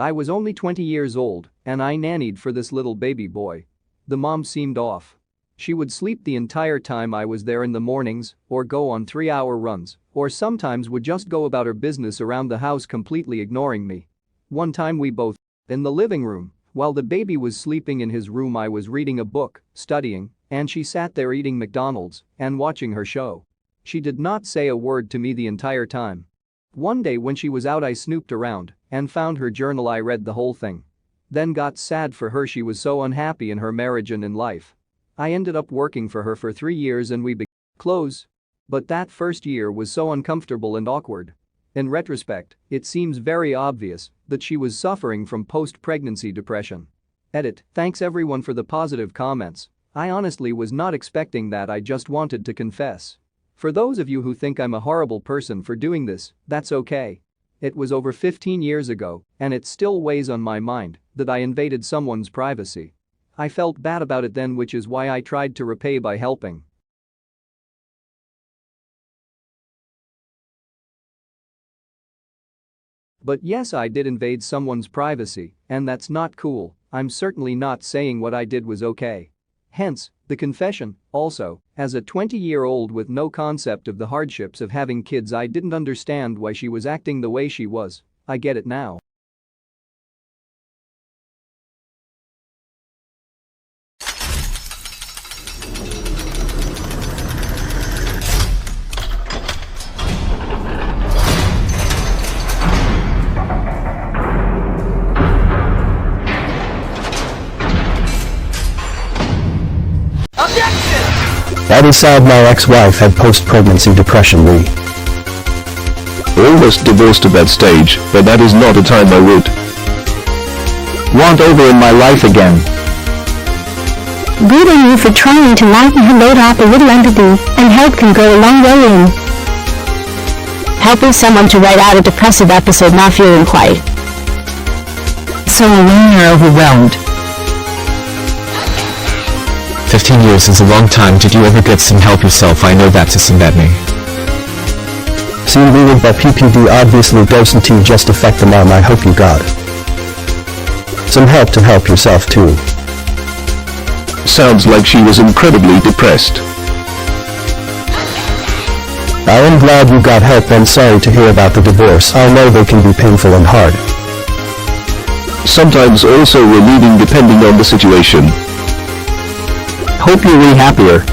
I was only 20 years old, and I nannied for this little baby boy. The mom seemed off. She would sleep the entire time I was there in the mornings, or go on 3-hour runs, or sometimes would just go about her business around the house completely ignoring me. One time we both in the living room. While the baby was sleeping in his room, I was reading a book, studying, and she sat there eating McDonald's and watching her show. She did not say a word to me the entire time. One day when she was out, I snooped around and found her journal. I read the whole thing. Then got sad for her. She was so unhappy in her marriage and in life. I ended up working for her for 3 years and we became close. But that first year was so uncomfortable and awkward. In retrospect, it seems very obvious that she was suffering from post-pregnancy depression. Edit. Thanks everyone for the positive comments. I honestly was not expecting that. I just wanted to confess. For those of you who think I'm a horrible person for doing this, that's okay. It was over 15 years ago, and it still weighs on my mind that I invaded someone's privacy. I felt bad about it then, which is why I tried to repay by helping. But yes, I did invade someone's privacy, and that's not cool. I'm certainly not saying what I did was okay. Hence, the confession. Also, as a 20-year-old with no concept of the hardships of having kids, I didn't understand why she was acting the way she was. I get it now. I decided my ex-wife had post-pregnancy depression. We almost divorced at that stage, but that is not a time I would want over in my life again. Good on you for trying to lighten her load off a little empathy, and help can go a long way in helping someone to write out a depressive episode not feeling quite so alone or overwhelmed. 15 years is a long time. Did you ever get some help yourself? I know that's a sin that me. See, reading that PPD obviously doesn't just affect the mom. I hope you got some help to help yourself too. Sounds like she was incredibly depressed. I am glad you got help and sorry to hear about the divorce. I know they can be painful and hard. Sometimes also relieving depending on the situation. Hope you're way happier.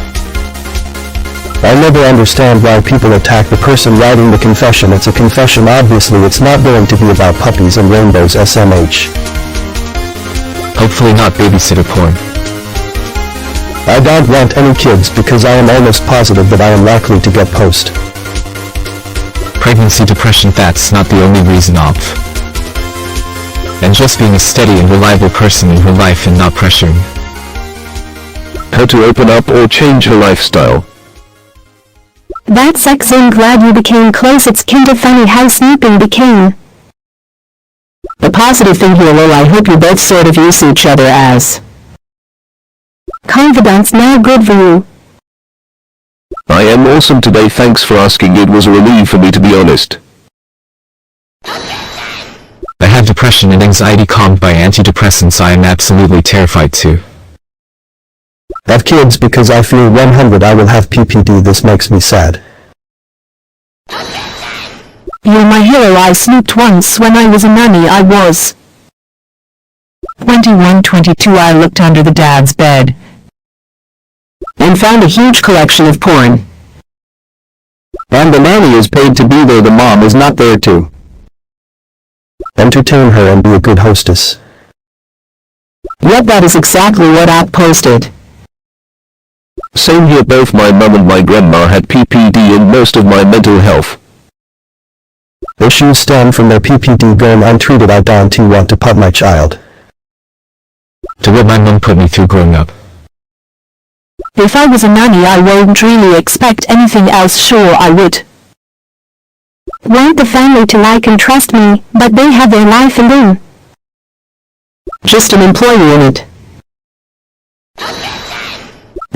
I never understand why people attack the person writing the confession. It's a confession. Obviously it's not going to be about puppies and rainbows. SMH. Hopefully not babysitter porn. I don't want any kids because I am almost positive that I am likely to get post pregnancy depression. That's not the only reason of. And just being a steady and reliable person in her life and not pressuring her to open up or change her lifestyle. That's excellent. Glad you became close. It's kinda funny how snooping became the positive thing here. Well, I hope you both sort of use each other as confidants now. Good for you. I am awesome today. Thanks for asking. It was a relief for me, to be honest. I have depression and anxiety calmed by antidepressants. I am absolutely terrified too. Have kids because I feel 100 I will have PPD. This makes me sad. You're my hero. I snooped once when I was a nanny. I was 21, 22. I looked under the dad's bed and found a huge collection of porn. And the nanny is paid to be there. The mom is not there to entertain her and be a good hostess. Yep, that is exactly what I posted. Same here. Both my mom and my grandma had PPD and most of my mental health issues stem from their PPD going untreated. I don't want to put my child to what my mom put me through growing up. If I was a nanny, I won't really expect anything else. Sure, I would want the family to like and trust me, but they have their life and I'm just an employee in it.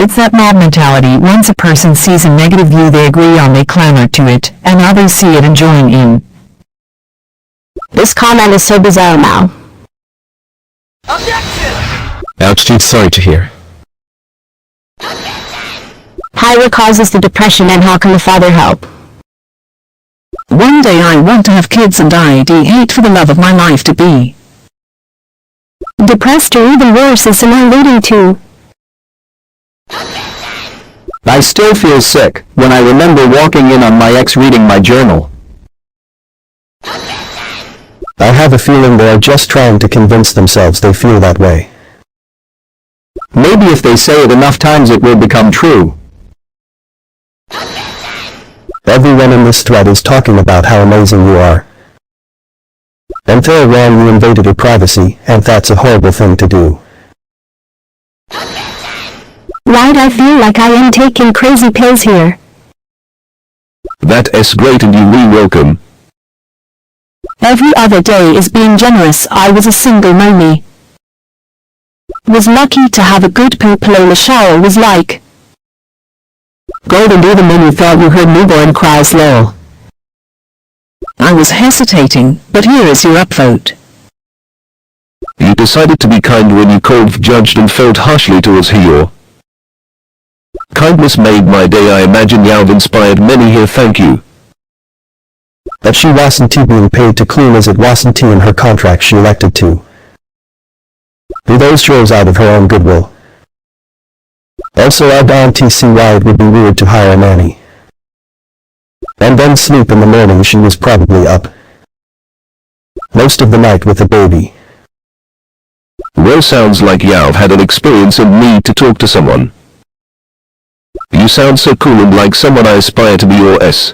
It's that mob mentality. Once a person sees a negative view they agree on, they clamor to it, and others see it and join in. This comment is so bizarre now. Ouch, dude, sorry to hear. Hi, what causes the depression and how can the father help? One day I want to have kids and I hate for the love of my life to be. Depressed or even worse is am leading to? I still feel sick when I remember walking in on my ex reading my journal. I have a feeling they are just trying to convince themselves they feel that way. Maybe if they say it enough times it will become true. Everyone in this thread is talking about how amazing you are. And they're wrong, you invaded her privacy, and that's a horrible thing to do. Right, I feel like I am taking crazy pills here. That's great and you re-welcome. Every other day is being generous. I was a single mommy. Was lucky to have a good pillow. The shower was like Golden even when you thought you heard newborn cries lol. I was hesitating, but here is your upvote. You decided to be kind when you cold judged and felt harshly towards your kindness made my day. I imagine you've inspired many here. Thank you. That she wasn't being paid to clean as it wasn't in her contract she elected to. Do those chores out of her own goodwill. Also I don't see why it would be weird to hire a nanny. And then sleep in the morning. She was probably up most of the night with the baby. Well, sounds like you've had an experience and need to talk to someone. You sound so cool and like someone I aspire to be. Your S.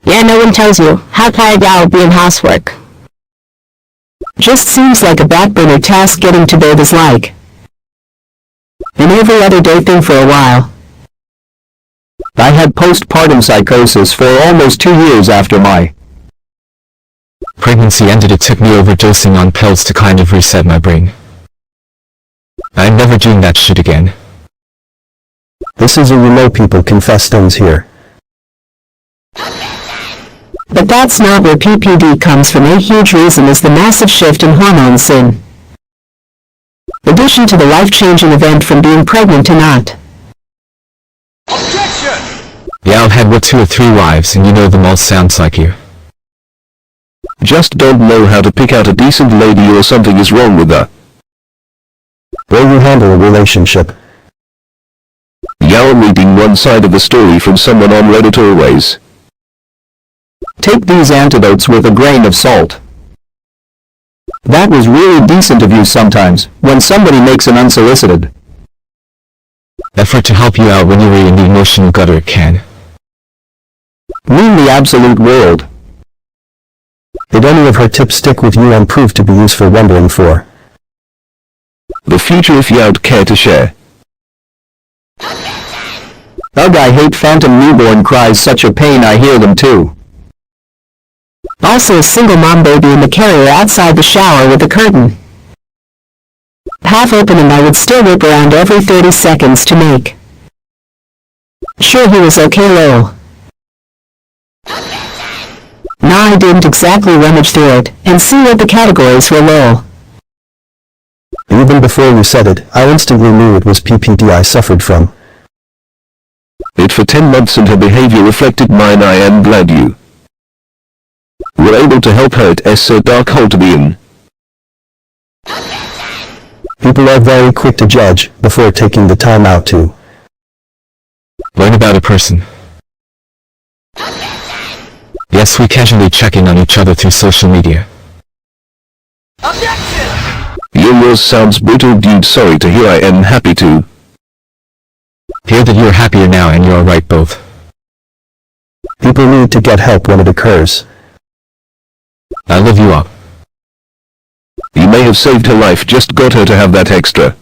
Yeah, no one tells you how tired I'll be in housework. Just seems like a back burner task getting to bed is like an every other day thing for a while. I had postpartum psychosis for almost 2 years after my Pregnancy ended. It took me overdosing on pills to kind of reset my brain. I'm never doing that shit again. This is a remote people confess things here. But that's not where PPD comes from. A huge reason is the massive shift in hormones in addition to the life-changing event from being pregnant to not. Yeah, I've had 2 or 3 wives and you know them all. Sounds like you. Just don't know how to pick out a decent lady or something is wrong with her. Will you handle a relationship? You're reading one side of the story from someone on Reddit always. Take these antidotes with a grain of salt. That was really decent of you sometimes, when somebody makes an unsolicited effort to help you out when you were in the emotional gutter. It can mean the absolute world. Did any of her tips stick with you and prove to be useful? Wondering for the future if you'd care to share. Ugh, I hate phantom newborn cries. Such a pain. I hear them too. Also a single mom baby in the carrier outside the shower with the curtain half open and I would still whip around every 30 seconds to make sure he was okay lol. Nah, I didn't exactly rummage through it and see what the categories were lol. Even before you said it, I instantly knew it was PPD I suffered from. It for 10 months and her behavior reflected mine. I am glad you were able to help her. It's so dark hole to be in. People are very quick to judge before taking the time out to learn about a person. Yes, we casually check in on each other through social media. Yours sounds brutal, dude. Sorry to hear. I am happy to hear that you're happier now and you're alright both. People need to get help when it occurs. I lift you up. You may have saved her life, just got her to have that extra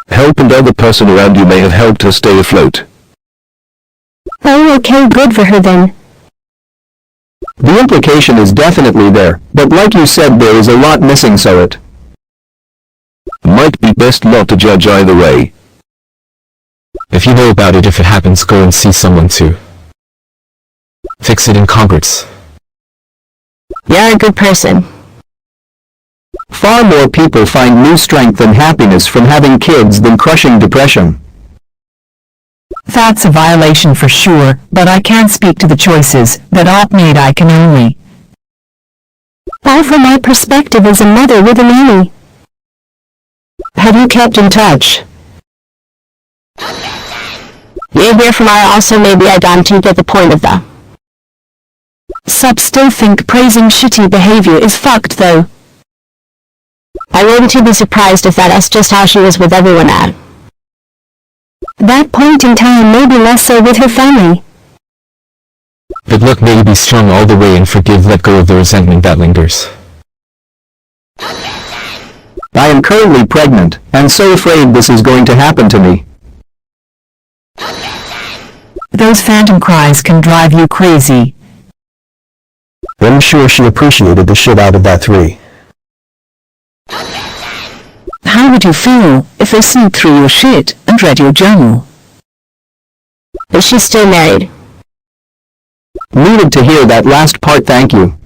help, and other person around you may have helped her stay afloat. Oh, okay, good for her then. The implication is definitely there, but like you said, there is a lot missing, so it might be best not to judge either way. If you know about it, if it happens, go and see someone to fix it in Congress. You're a good person. Far more people find new strength and happiness from having kids than crushing depression. That's a violation for sure, but I can't speak to the choices that I've made. I can only offer my perspective as a mother with a nanny. Have you kept in touch? You hear from her also. Maybe I don't get the point of that. Sub still think praising shitty behavior is fucked though. I wouldn't be surprised if that's just how she was with everyone at that point in time, maybe less so with her family. But look, maybe be strong all the way and forgive, let go of the resentment that lingers. I am currently pregnant, and so afraid this is going to happen to me. Those phantom cries can drive you crazy. I'm sure she appreciated the shit out of that 3. How would you feel if they sneaked through your shit and read your journal? Is she still married? Needed to hear that last part, thank you.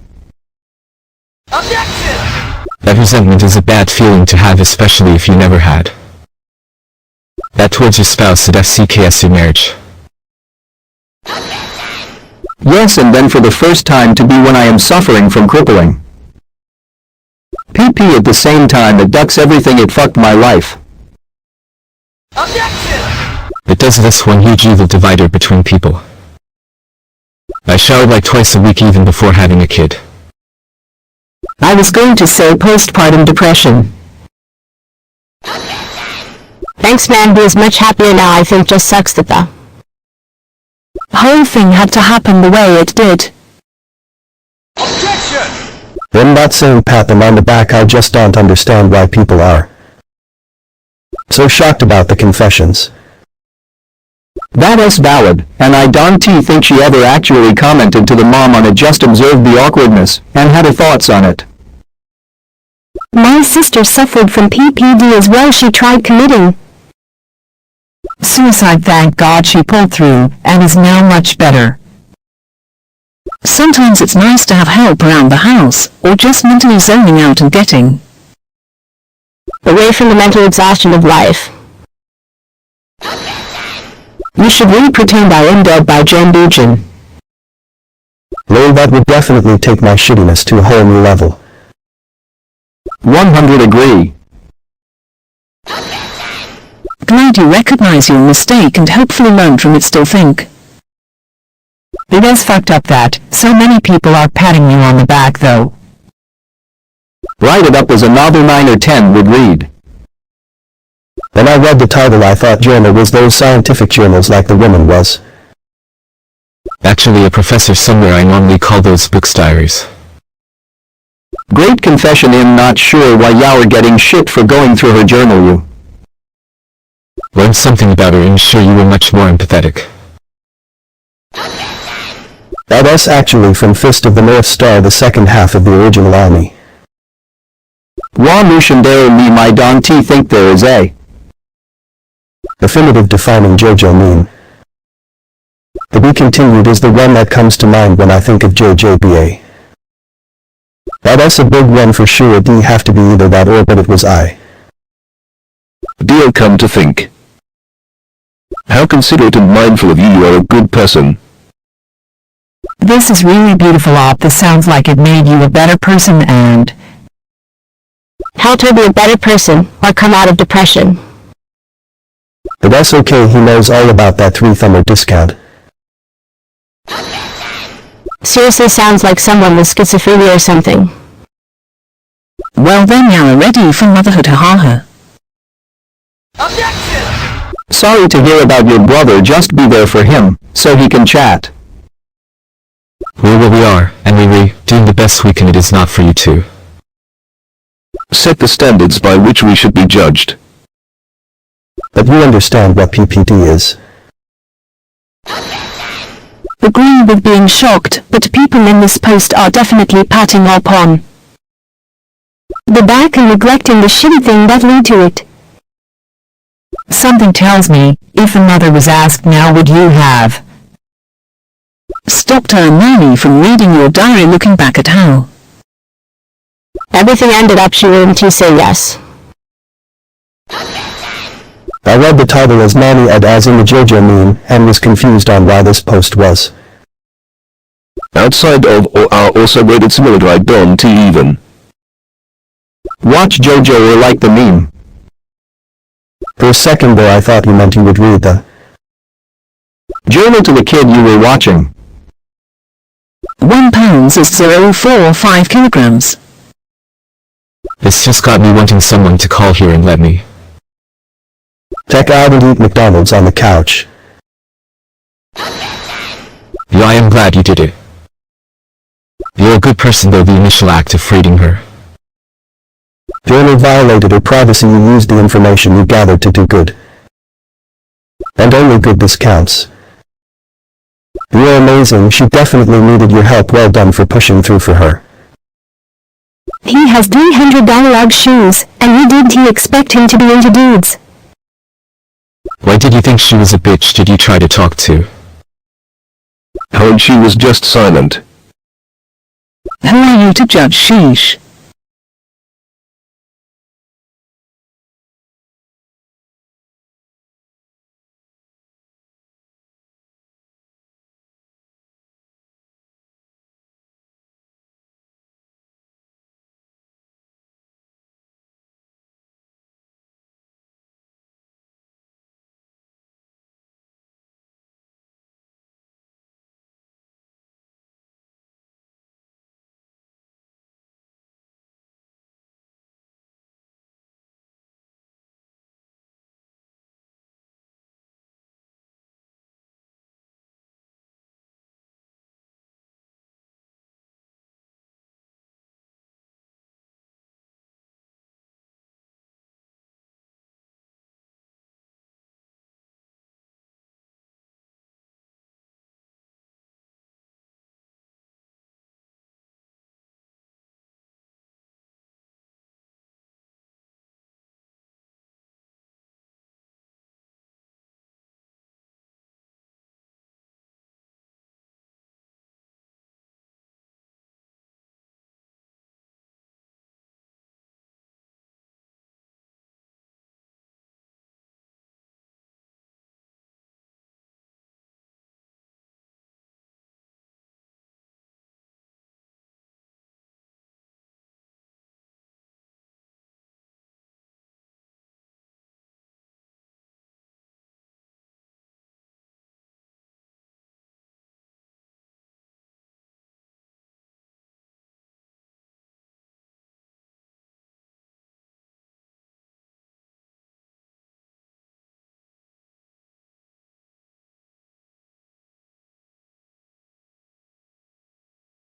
That resentment is a bad feeling to have, especially if you never had that towards your spouse at FCKS your marriage. Yes, and then for the first time to be when I am suffering from crippling PP at the same time. It ducks everything. It fucked my life. It does this one huge evil divider between people. I showered like twice a week even before having a kid. I was going to say postpartum depression. Thanks man, be as much happier now. I think just sucks that the whole thing had to happen the way it did. I'm not saying pat them on the back. I just don't understand why people are so shocked about the confessions. That is valid, and I don't think she ever actually commented to the mom on it, just observed the awkwardness, and had her thoughts on it. My sister suffered from PPD as well. She tried committing suicide. Thank God she pulled through, and is now much better. Sometimes it's nice to have help around the house, or just mentally zoning out and getting away from the mental exhaustion of life. You should really pretend I am dead by Jen Bugin. Lol, that would definitely take my shittiness to a whole new level. 100 agree. Glad you recognize your mistake and hopefully learn from it. Still think it is fucked up that so many people are patting you on the back though. Write it up as a novel 9 or 10 would read. When I read the title I thought journal was those scientific journals like the woman was. Actually a professor somewhere. I normally call those books diaries. Great confession. I'm not sure why you're getting shit for going through her journal. You learned something about her and sure you were much more empathetic. That's actually from Fist of the North Star, the second half of the original army. Wa Mushandare me my Don T think there is a affirmative defining Jojo meme. The be continued is the one that comes to mind when I think of JJBA. That's a big one for sure. D have to be either that or but it was I. Dear, come to think, how considerate and mindful of you. You are a good person. This is really beautiful. This sounds like it made you a better person and helped her be a better person or come out of depression. But that's okay. He knows all about that 3-thumber discount. Seriously sounds like someone with schizophrenia or something. Well then you're ready for motherhood. Ha. Sorry to hear about your brother. Just be there for him, so he can chat. We're where we are, and we're doing the best we can. It is not for you to set the standards by which we should be judged. But you understand what PPD is. Agree with being shocked, but people in this post are definitely patting upon the back and neglecting the shitty thing that led to it. Something tells me, if a mother was asked now, would you have stopped her nanny from reading your diary, looking back at how Everything ended up she willing to say yes. I read the title as nannied as in the JoJo meme, and was confused on why this post was. Outside of or are also rated similar to I don't even. Watch JoJo or like the meme. For a second there I thought you meant you would read the journal to the kid you were watching. 1 pounds is 0.45 kilograms. This just got me wanting someone to call here and let me. Check out and eat McDonald's on the couch. Yeah, I am glad you did it. You're a good person though, the initial act of freeing her. If you only violated her privacy, you used the information you gathered to do good. And only good this counts. You are amazing, she definitely needed your help, well done for pushing through for her. He has $300 UGG shoes, and you didn't expect him to be into dudes. Why did you think she was a bitch? Did you try to talk to? And she was just silent. Who are you to judge? Sheesh.